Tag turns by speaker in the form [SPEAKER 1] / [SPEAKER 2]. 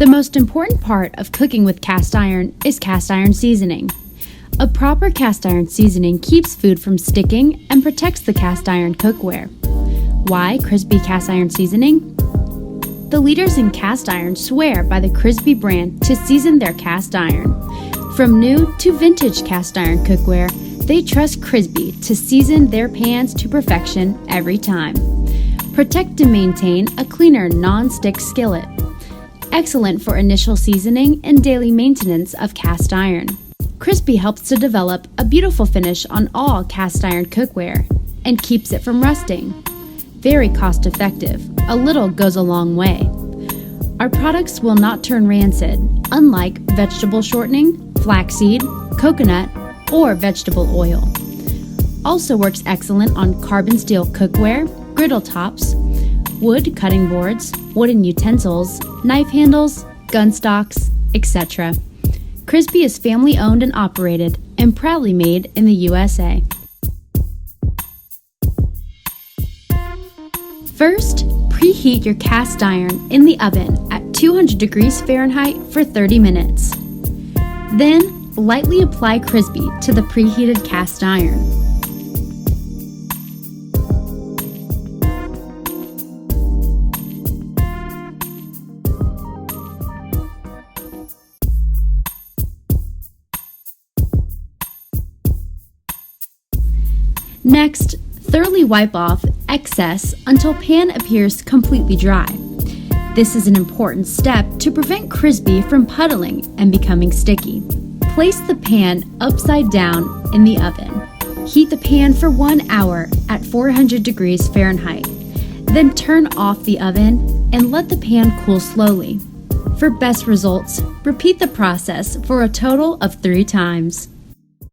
[SPEAKER 1] The most important part of cooking with cast iron is cast iron seasoning. A proper cast iron seasoning keeps food from sticking and protects the cast iron cookware. Why Crisbee cast iron seasoning? The leaders in cast iron swear by the Crisbee brand to season their cast iron. From new to vintage cast iron cookware, they trust Crisbee to season their pans to perfection every time. Protect and maintain a cleaner non-stick skillet. Excellent for initial seasoning and daily maintenance of cast iron. Crisbee helps to develop a beautiful finish on all cast iron cookware and keeps it from rusting. Very cost effective, a little goes a long way. Our products will not turn rancid, unlike vegetable shortening, flaxseed, coconut, or vegetable oil. Also works excellent on carbon steel cookware, griddle tops, wood cutting boards, wooden utensils, knife handles, gun stocks, etc. Crisbee is family owned and operated and proudly made in the USA. First, preheat your cast iron in the oven at 200 degrees Fahrenheit for 30 minutes. Then, lightly apply Crisbee to the preheated cast iron. Next, thoroughly wipe off excess until pan appears completely dry. This is an important step to prevent Crisbee from puddling and becoming sticky. Place the pan upside down in the oven. Heat the pan for 1 hour at 400 degrees Fahrenheit. Then turn off the oven and let the pan cool slowly. For best results, repeat the process for a total of 3 times.